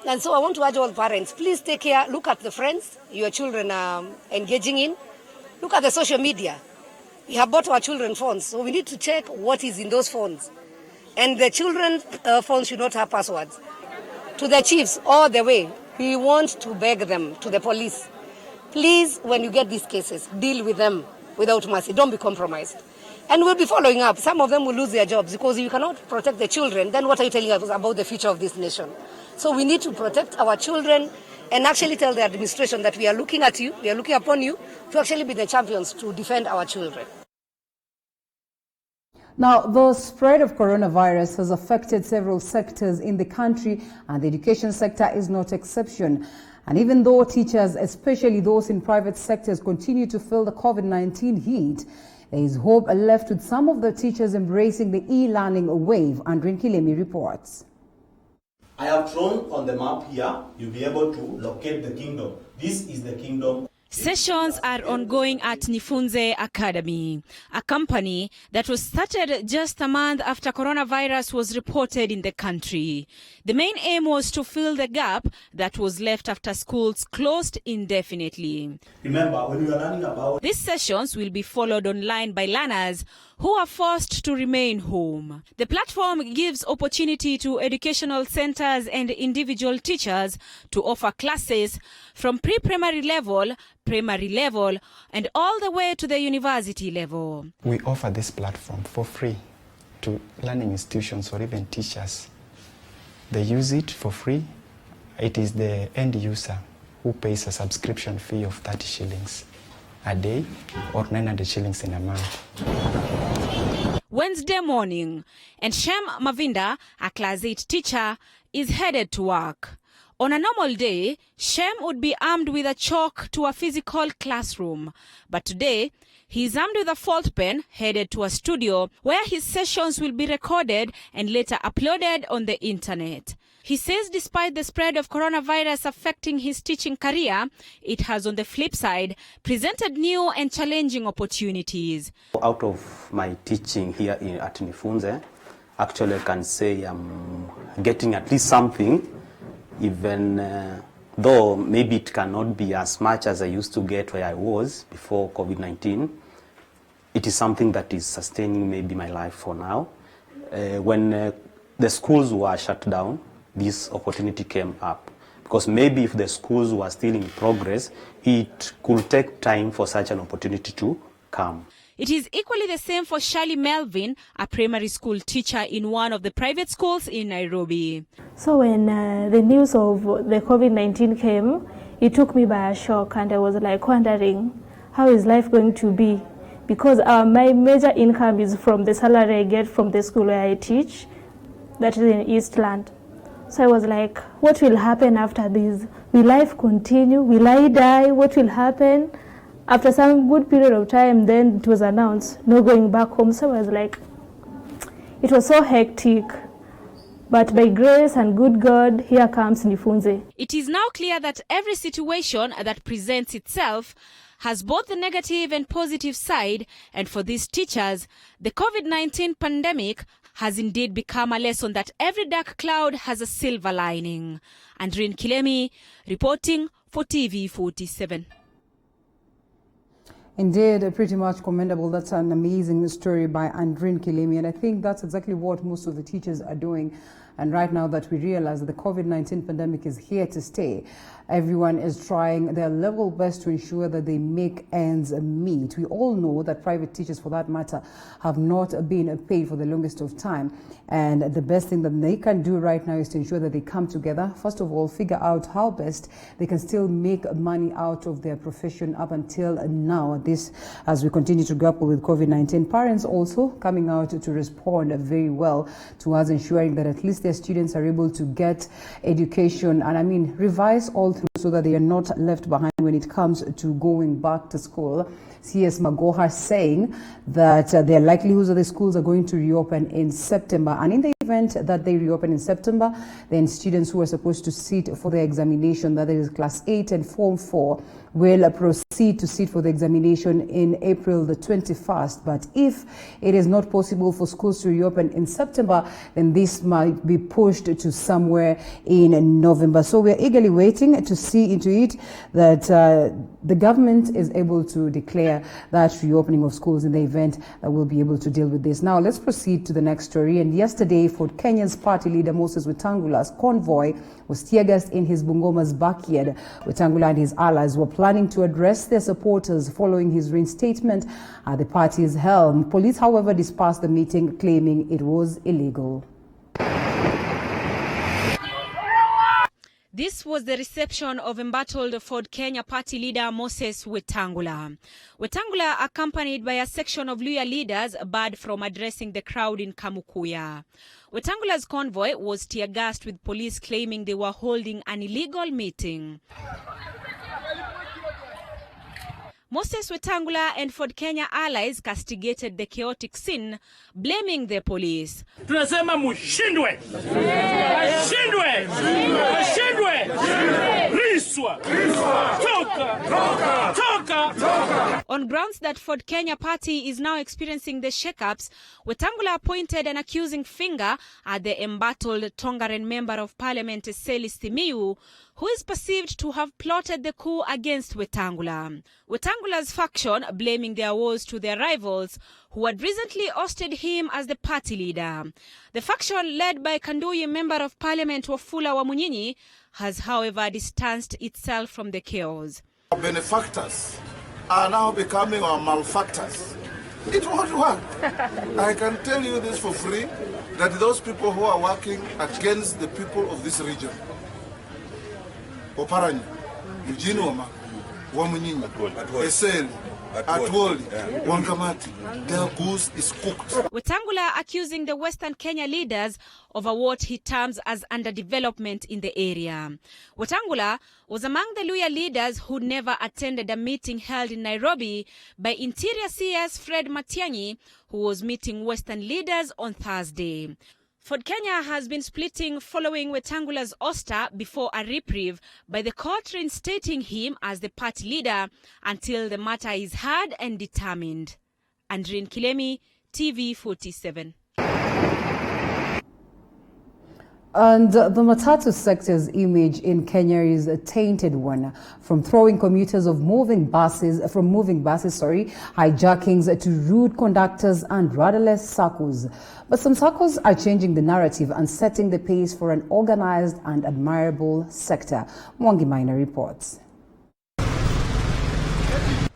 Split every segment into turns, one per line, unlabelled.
And so I want to urge all parents, please take care, look at the friends your children are engaging in, look at the social media. We have bought our children phones, so we need to check what is in those phones. And the children's phones should not have passwords. To the chiefs, all the way, we want to beg them, to the police, please, when you get these cases, deal with them without mercy. Don't be compromised. And we'll be following up. Some of them will lose their jobs because if you cannot protect the children, then what are you telling us about the future of this nation? So we need to protect our children and actually tell the administration that we are looking at you, we are looking upon you to actually be the champions to defend our children.
Now, the spread of coronavirus has affected several sectors in the country, and the education sector is no exception. And even though teachers, especially those in private sectors, continue to feel the COVID-19 heat, there is hope left with some of the teachers embracing the e-learning wave. Andrin Kilemi reports.
I have drawn on the map here, you'll be able to locate the kingdom. This is the kingdom.
Sessions are ongoing at Nifunze Academy, a company that was started just a month after coronavirus was reported in the country. The main aim was to fill the gap that was left after schools closed indefinitely.
Remember, when we are learning about
These sessions will be followed online by learners who are forced to remain home. The platform gives opportunity to educational centers and individual teachers to offer classes from pre-primary level, primary level, and all the way to the university level.
We offer this platform for free to learning institutions or even teachers. They use it for free. It is the end user who pays a subscription fee of 30 shillings a day or 900 shillings in a month.
Wednesday morning, and Shem Mavinda, a class 8 teacher, is headed to work. On a normal day, Shem would be armed with a chalk to a physical classroom. But today, he is armed with a felt pen, headed to a studio where his sessions will be recorded and later uploaded on the internet. He says despite the spread of coronavirus affecting his teaching career, it has on the flip side presented new and challenging opportunities.
Out of my teaching here at Nifunze, actually I can say I'm getting at least something, even though maybe it cannot be as much as I used to get where I was before COVID-19. It is something that is sustaining maybe my life for now. When the schools were shut down, this opportunity came up. Because maybe if the schools were still in progress, it could take time for such an opportunity to come.
It is equally the same for Shirley Melvin, a primary school teacher in one of the private schools in Nairobi.
So when the news of the COVID-19 came, it took me by a shock, and I was like wondering, how is life going to be? Because my major income is from the salary I get from the school where I teach, that is in Eastland. So I was like, what will happen after this? Will life continue? Will I die? What will happen? After some good period of time, then it was announced, no going back home. So I was like, it was so hectic. But by grace and good God, here comes Nifunze.
It is now clear that every situation that presents itself has both the negative and positive side, and for these teachers, the COVID-19 pandemic has indeed become a lesson that every dark cloud has a silver lining. Andrin Kilemi, reporting for TV47.
Indeed, pretty much commendable. That's an amazing story by Andrin Kilemi, and I think that's exactly what most of the teachers are doing. And right now that we realize that the COVID-19 pandemic is here to stay, everyone is trying their level best to ensure that they make ends meet. We all know that private teachers, for that matter, have not been paid for the longest of time. And the best thing that they can do right now is to ensure that they come together. First of all, figure out how best they can still make money out of their profession up until now. This, as we continue to grapple with COVID-19, parents also coming out to respond very well towards ensuring that at least their students are able to get education and revise all through so that they are not left behind when it comes to going back to school. CS Magoha saying that there are likelihoods that the schools are going to reopen in September, and in the event that they reopen in September, then students who are supposed to sit for their examination, that is class 8 and form 4, will proceed proceed to sit for the examination in April the 21st. But if it is not possible for schools to reopen in September, then this might be pushed to somewhere in November. So we are eagerly waiting to see into it that the government is able to declare that reopening of schools in the event that we'll be able to deal with this. Now let's proceed to the next story. And yesterday, Ford Kenya's party leader Moses Wetangula's convoy was tear-gassed in his Bungoma's backyard. Wetangula and his allies were planning to address their supporters following his reinstatement at the party's helm. Police, however, dispersed the meeting, claiming it was illegal.
This was the reception of embattled Ford Kenya party leader Moses Wetangula. Wetangula, accompanied by a section of Luhya leaders, barred from addressing the crowd in Kamukuya. Wetangula's convoy was tear-gassed, with police claiming they were holding an illegal meeting. Moses Wetangula and Ford Kenya allies castigated the chaotic scene, blaming the police.
Tunasema mushindwe. Mushindwe. Mushindwe. Riswa. Toka.
On grounds that Ford Kenya party is now experiencing the shakeups, Wetangula pointed an accusing finger at the embattled Tongaren member of parliament Seli Simiyu, who is perceived to have plotted the coup against Wetangula. Wetangula's faction blaming their woes to their rivals, who had recently ousted him as the party leader. The faction led by Kanduyi member of parliament Wafula Wamunyinyi has, however, distanced itself from the chaos.
Our benefactors are now becoming our malefactors. It won't work. I can tell you this for free, that those people who are working against the people of this region, Oparanya, Eugene Wama, Wamunyinyi, Eseli, Atwoli, Wangamati, their goose is cooked.
Wetangula accusing the Western Kenya leaders over what he terms as underdevelopment in the area. Wetangula was among the Luhya leaders who never attended a meeting held in Nairobi by Interior CS Fred Matiang'i, who was meeting Western leaders on Thursday. Ford Kenya has been splitting following Wetangula's ouster before a reprieve by the court reinstating him as the party leader until the matter is heard and determined. Andrin Kilemi, TV47.
And the Matatu sector's image in Kenya is a tainted one, from throwing commuters from moving buses, hijackings to rude conductors and rudderless circles. But some circles are changing the narrative and setting the pace for an organized and admirable sector. Mwangi Maina reports.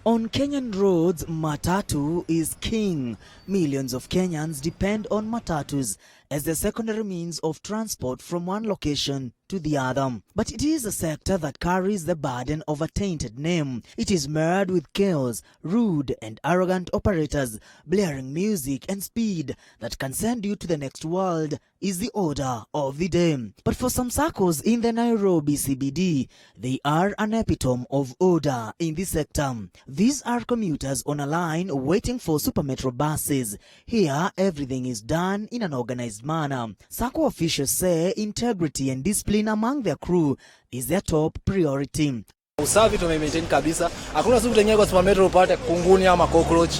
On Kenyan roads, matatu is king. Millions of Kenyans depend on matatus as the secondary means of transport from one location to the other. But it is a sector that carries the burden of a tainted name. It is marred with chaos, rude and arrogant operators, blaring music and speed that can send you to the next world is the order of the day. But for some circles in the Nairobi CBD, they are an epitome of order in the sector. These are commuters on a line waiting for Super Metro buses. Here, everything is done in an organized manner. Sacco officials say integrity and discipline among their crew is their top priority.
Usafi tumemaintain kabisa. Hakuna siku tengine kwa Super Metro upate kunguni ama cockroach.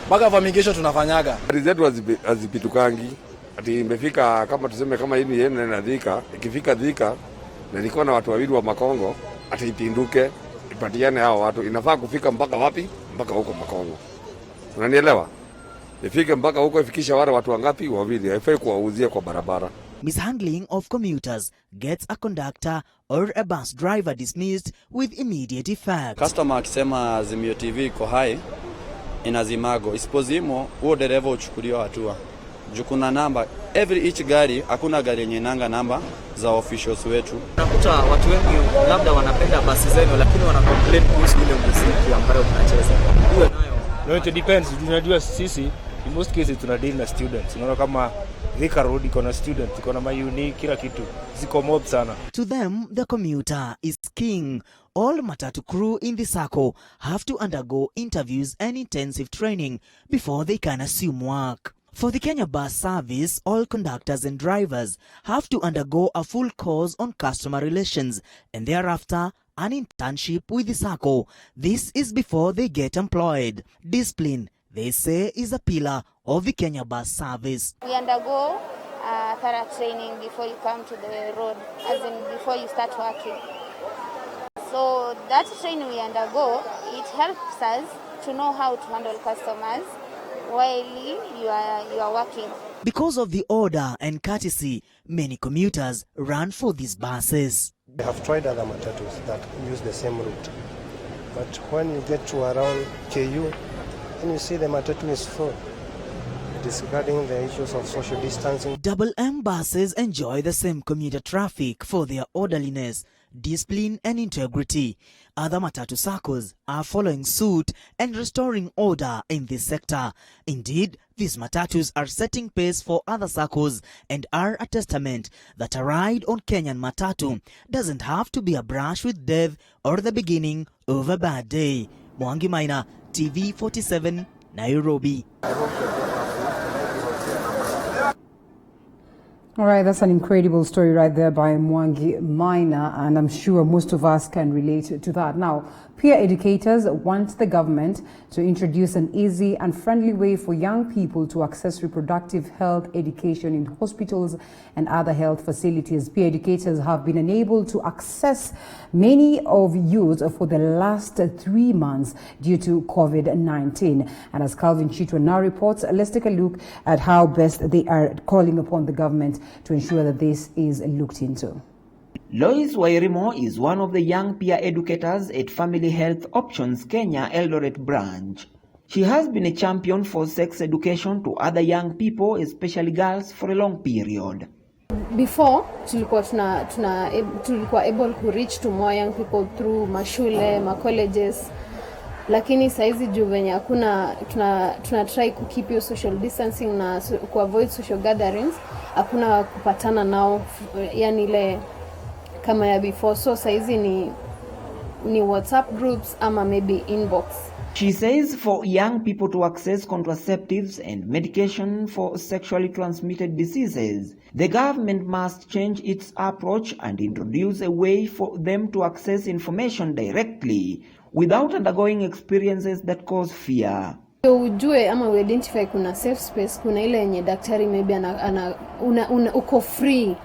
Mpaka fumigation tunafanyaga.
Gari zetu hazipitukangi. Ati imefika kama tuseme kama hii ni yenu na Thika, ikifika Thika na nilikuwa na watu wawili wa Makongo, ati ipinduke, ipatiane hao watu. Inafaa kufika mpaka wapi? Mpaka huko Makongo. Unanielewa? Ifike mpaka huko, ifikisha wale watu wangapi? Wawili. Haifai kuwauzia kwa barabara.
Mishandling of commuters gets a conductor or a bus driver dismissed with immediate effect.
Customer akisema Azimio TV iko high, inazimago. Isipozimo, huo dereva uchukuliwa hatua. Jukuna namba, each gari, hakuna gari yenye inanga namba za officials wetu.
Nakuta watu wengi labda wanapenda basi zenu, lakini wana complain kuhusu ile muziki ambayo mnacheza. Hiyo nayo.
No, it depends. Tunajua sisi, in most cases tunadeal na students. Unaona kama Thika Road iko na students, iko na mayuni, kila kitu. Ziko mob sana.
To them, the commuter is king. All matatu crew in the circle have to undergo interviews and intensive training before they can assume work. For the Kenya bus service, all conductors and drivers have to undergo a full course on customer relations and thereafter an internship with the SACCO. This is before they get employed. Discipline, they say, is a pillar of the Kenya bus service.
We undergo thorough training before you come to the road, as in before you start working. So that training we undergo, it helps us to know how to handle customers while you are working.
Because of the order and courtesy, many commuters run for these buses.
I have tried other matatus that use the same route, but when you get to around KU, and you see the matatu is full, disregarding the issues of social distancing.
Double M buses enjoy the same commuter traffic for their orderliness, discipline and integrity. Other matatu SACCOs are following suit and restoring order in this sector. Indeed, these matatus are setting pace for other SACCOs and are a testament that a ride on Kenyan matatu doesn't have to be a brush with death or the beginning of a bad day. Mwangi Maina, TV47, Nairobi.
All right, that's an incredible story right there by Mwangi Maina, and I'm sure most of us can relate to that. Now, peer educators want the government to introduce an easy and friendly way for young people to access reproductive health education in hospitals and other health facilities. Peer educators have been unable to access many of youth for the last 3 months due to COVID-19. And as Calvin Chitwa now reports, let's take a look at how best they are calling upon the government to ensure that this is looked into.
Lois Wairimo is one of the young peer educators at Family Health Options Kenya Eldoret branch. She has been a champion for sex education to other young people, especially girls, for a long period.
Before, tulikuwa able to reach to more young people through mashule, colleges. Lakini saizi juu venye hakuna tuna try ku keep your social distancing na ku avoid social gatherings, hakuna kupatana nao, yani ile kama ya before. So saizi ni WhatsApp groups ama maybe inbox.
She says for young people to access contraceptives and medication for sexually transmitted diseases, the government must change its approach and introduce a way for them to access information directly without undergoing experiences that cause fear.
So ujue ama we identify kuna safe space, kuna ile yenye daktari maybe uko free.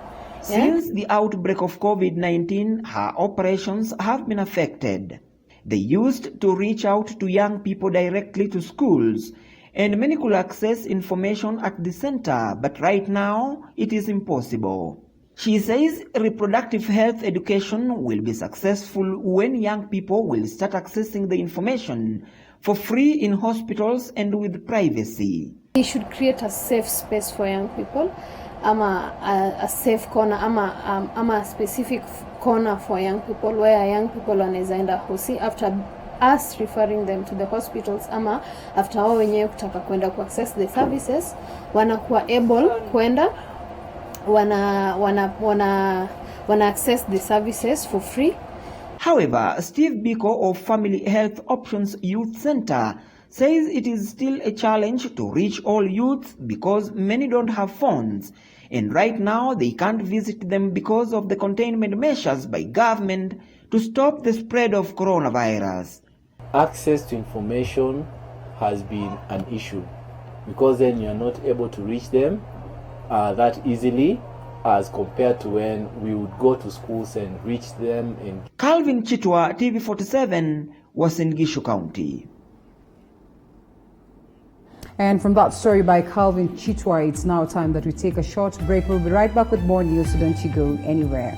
Since the outbreak of COVID-19, her operations have been affected. They used to reach out to young people directly to schools, and many could access information at the center, but right now it is impossible. She says reproductive health education will be successful when young people will start accessing the information for free in hospitals and with privacy.
We should create a safe space for young people, a safe corner, a specific corner for young people where young people wanaweza enda hosi after us referring them to the hospitals, ama after wao wenyewe kutaka kwenda ku access the services, wanakuwa able kwenda wana access the services for free.
However, Steve Biko of Family Health Options Youth Center says it is still a challenge to reach all youths because many don't have phones, and right now they can't visit them because of the containment measures by government to stop the spread of coronavirus.
Access to information has been an issue because then you are not able to reach them that easily as compared to when we would go to schools and reach them.
Calvin Chitwa, TV47, Uasin Gishu County.
And from that story by Calvin Chitwa, it's now time that we take a short break. We'll be right back with more news, so don't you go anywhere.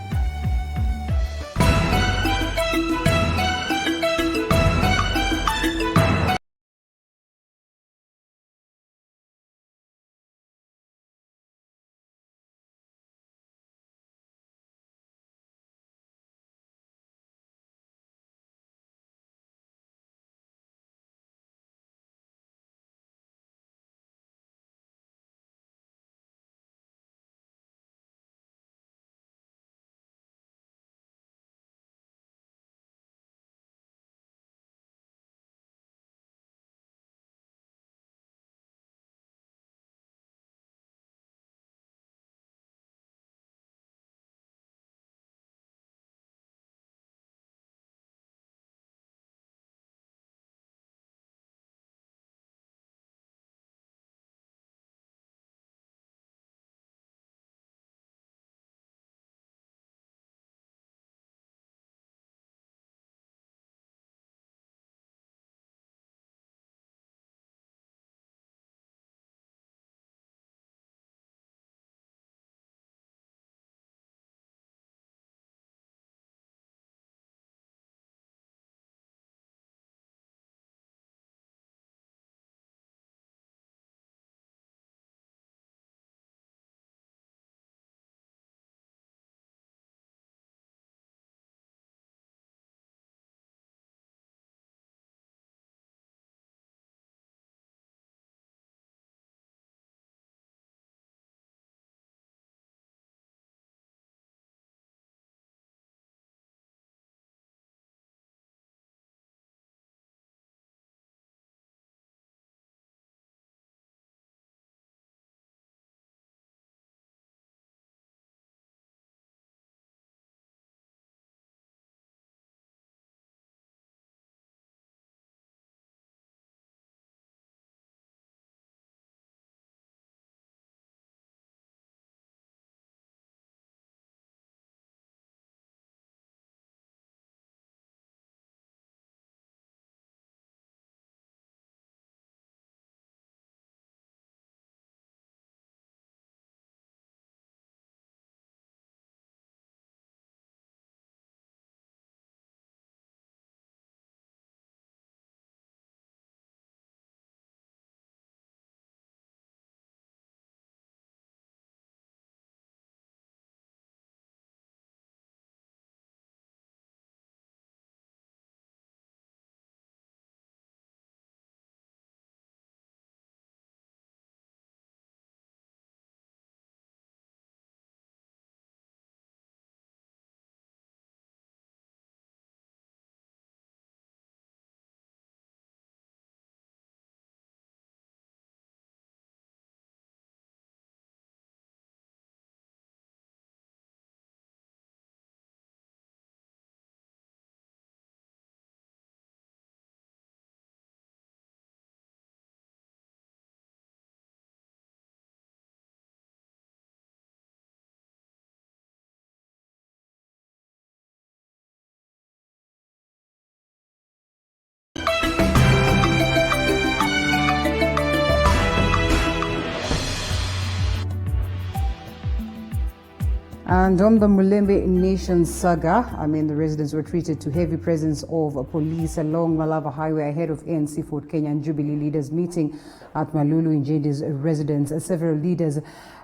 And on the Mulembe Nation saga, the residents were treated to heavy presence of police along Malava Highway ahead of ANC Ford Kenya and Jubilee leaders meeting at Malulu Njendi's residence. Several leaders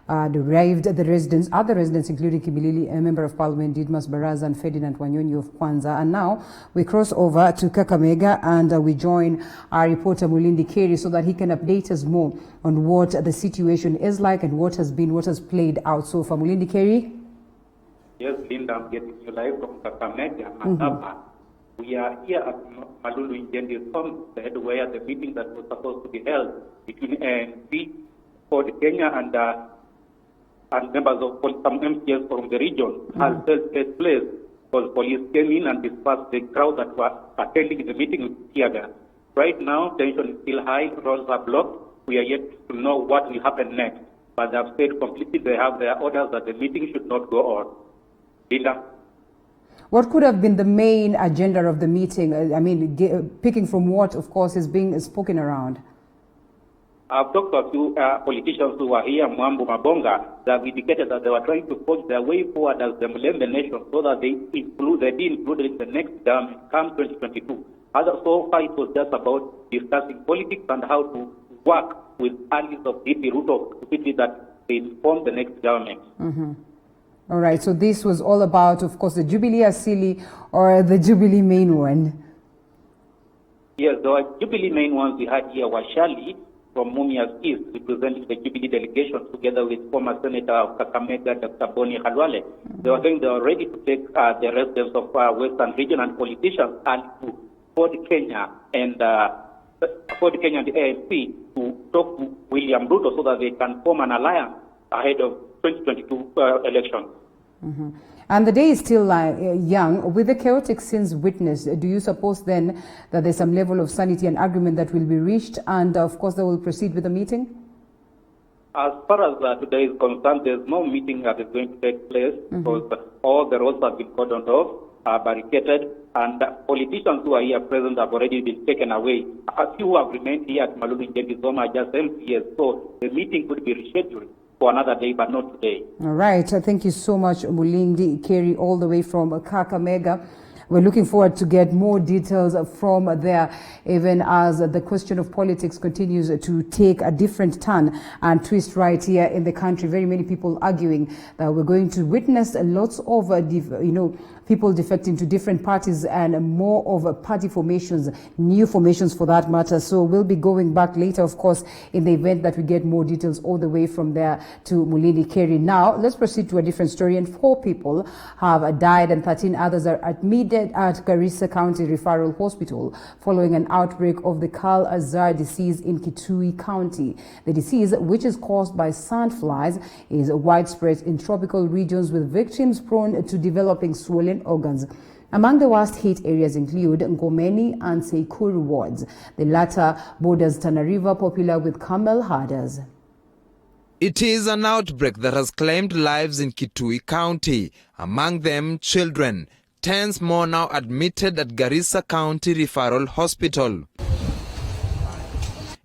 arrived at the residence, other residents including Kimilili, a Member of Parliament, Didmas Baraza and Ferdinand Wanyonyi of Kwanza. And now we cross over to Kakamega and we join our reporter Mulindi Keri so that he can update us more on what the situation is like and what has played out so far. Mulindi Keri?
Yes, Linda, I'm getting you live from Kakamega. We are here at Malulu Njendi's homestead where the meeting that was supposed to be held between ANC, Ford Kenya and members of some MPs from the region has taken place because police came in and dispersed the crowd that were attending the meeting with tear gas. Right now, tension is still high, roads are blocked. We are yet to know what will happen next. But they have said completely they have their orders that the meeting should not go on. Linda?
What could have been the main agenda of the meeting? Picking from what, of course, is being spoken around.
I've talked to a few politicians who were here, Mwambu Mabonga, that have indicated that they were trying to forge their way forward as the Mulembe Nation so that they be included in the next term come 2022. So far, it was just about discussing politics and how to work with allies of DP Ruto to see that they form the next government.
All right, so this was all about, of course, the Jubilee Asili or the Jubilee main one?
Yes, the Jubilee main ones we had here were Shali from Mumias East, representing the Jubilee delegation together with former Senator of Kakamega, Dr. Boni Khalwale. They were ready to take the residents of Western region and politicians and to Ford Kenya and the ANC to talk to William Ruto so that they can form an alliance ahead of 2022 elections.
And the day is still young. With the chaotic scenes witnessed, do you suppose then that there's some level of sanity and agreement that will be reached and of course they will proceed with the meeting?
As far as today is concerned, there's no meeting that is going to take place because all the roads have been cordoned off, barricaded, and politicians who are here present have already been taken away. A few have remained here at Malulu Njendi's home are just MPs, so the meeting could be rescheduled for another day, but not today.
All right. Thank you so much, Mulindi Keri, all the way from Kakamega. We're looking forward to get more details from there, even as the question of politics continues to take a different turn and twist right here in the country. Very many people arguing that we're going to witness lots of, people defecting to different parties and more of party formations, new formations for that matter. So we'll be going back later, of course, in the event that we get more details all the way from there to Mulindi Keri. Now, let's proceed to a different story. And 4 people have died and 13 others are admitted at Garissa County Referral Hospital following an outbreak of the Kal Azar disease in Kitui County. The disease, which is caused by sandflies, is widespread in tropical regions with victims prone to developing swollen organs. Among the worst hit areas include Ngomeni and Seikuru wards. The latter borders Tana River, popular with camel herders.
It is an outbreak that has claimed lives in Kitui County, among them children. 10 more now admitted at Garissa County Referral Hospital.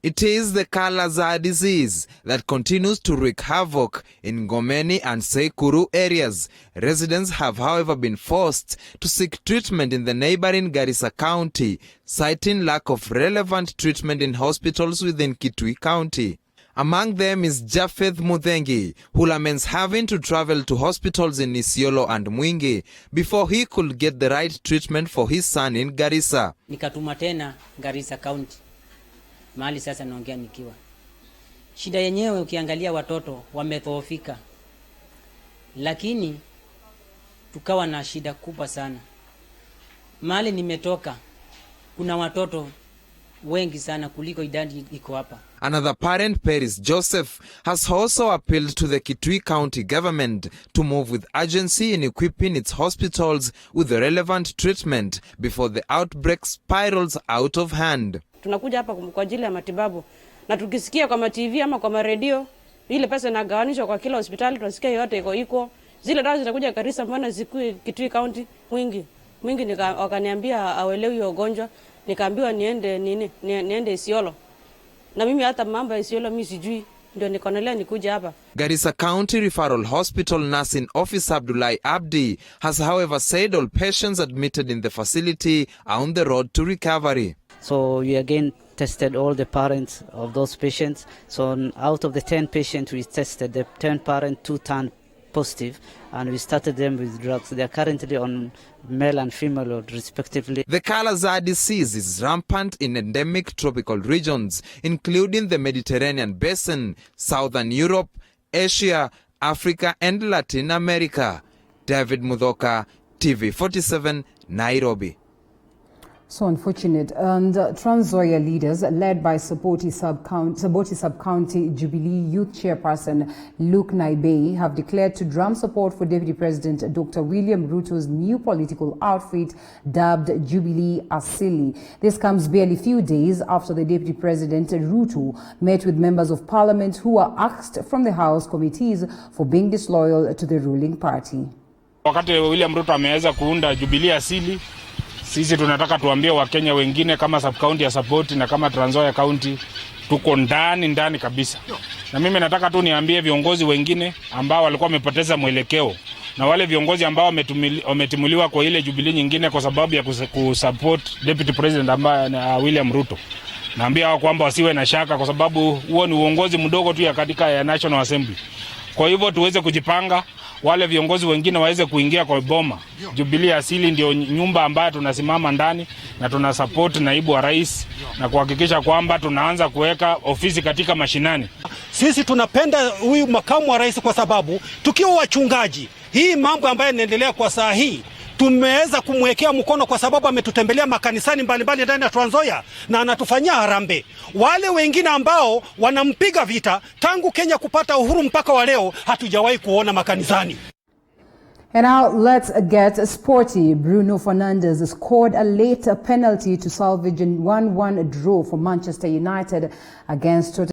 It is the Kal Azar disease that continues to wreak havoc in Ngomeni and Seikuru areas. Residents have, however, been forced to seek treatment in the neighboring Garissa County, citing lack of relevant treatment in hospitals within Kitui County. Among them is Japheth Muthengi, who laments having to travel to hospitals in Isiolo and Mwingi before he could get the right treatment for his son in Garissa.
Nikatuma tena Garissa County. Mahali sasa naongea nikiwa. Shida yenyewe ukiangalia watoto wamedhoofika. Lakini tukawa na shida kubwa sana. Mahali nimetoka kuna watoto wengi sana kuliko idadi iko hapa.
Another parent, Paris Joseph, has also appealed to the Kitui County government to move with urgency in equipping its hospitals with the relevant treatment before the outbreak spirals out of hand.
Tunakuja hapa kwa ajili ya matibabu na tukisikia kwa TV ama kwa radio ile pesa inagawanishwa kwa kila hospitali tunasikia yote iko zile dawa zitakuja Garissa, mbona zikue Kitui County Mwingi wakaniambia awelewi hiyo ugonjwa, nikaambiwa niende Isiolo. Na mimi hata mambo ya Isiolo mimi sijui. ndio nikaonelea nikuja hapa.
Garissa County Referral Hospital nursing officer Abdullahi Abdi has however said all patients admitted in the facility are on the road to recovery.
So we again tested all the parents of those patients. So out of the 10 patients we tested, the 10 parents, 2 turned positive, and we started them with drugs. They are currently on male and female load respectively.
The Kala-Azar disease is rampant in endemic tropical regions, including the Mediterranean basin, Southern Europe, Asia, Africa and Latin America. David Mudhoka, TV47, Nairobi.
So unfortunate. And Trans Nzoia leaders, led by Saboti Sub-County Jubilee Youth Chairperson Luke Naibei, have declared to drum support for Deputy President Dr. William Ruto's new political outfit dubbed Jubilee Asili. This comes barely few days after the Deputy President Ruto met with members of Parliament who were axed from the House committees for being disloyal to the ruling party.
Wakati William Ruto ameweza kuunda Jubilee Asili, sisi tunataka tuambie Wakenya wengine kama sub-county ya Saboti na kama Trans Nzoia County tuko ndani kabisa. Na mimi nataka tu niambie viongozi wengine ambao walikuwa wamepoteza mwelekeo na wale viongozi ambao wametimuliwa kwa ile Jubilee nyingine kwa sababu ya kusupport Deputy President ambaye William Ruto. Naambia wao kwamba wasiwe na shaka kwa sababu huo ni uongozi mdogo tu ya katika ya National Assembly. Kwa hivyo tuweze kujipanga, wale viongozi wengine waweze kuingia kwa boma. Jubilee Asili ndio nyumba ambayo tunasimama ndani na tuna support naibu wa rais na kuhakikisha kwamba tunaanza kuweka ofisi katika mashinani.
Sisi tunapenda huyu makamu wa rais kwa sababu tukiwa wachungaji, hii mambo ambayo yanaendelea kwa saa hii tumeweza kumwekea mkono kwa sababu ametutembelea makanisani mbalimbali ndani ya Trans Nzoia na anatufanyia harambee. Wale wengine ambao wanampiga vita tangu Kenya kupata uhuru mpaka wa leo hatujawahi kuona makanisani.
And now let's get sporty. Bruno Fernandes scored a late penalty to salvage a 1-1 draw for Manchester United against Tottenham.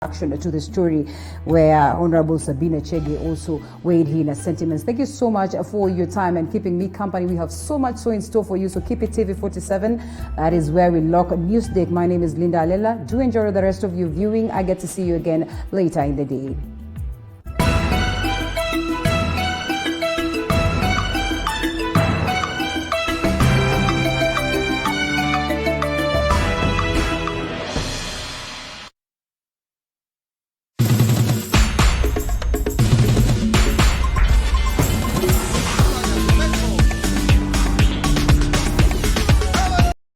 reaction to the story where Honorable Sabina Chege also weighed in her sentiments. Thank you so much for your time and keeping me company. We have so much in store for you, so keep it TV47. That is where we lock Newsday. My name is Linda Alela. Do enjoy the rest of your viewing. I get to see you again later in the day.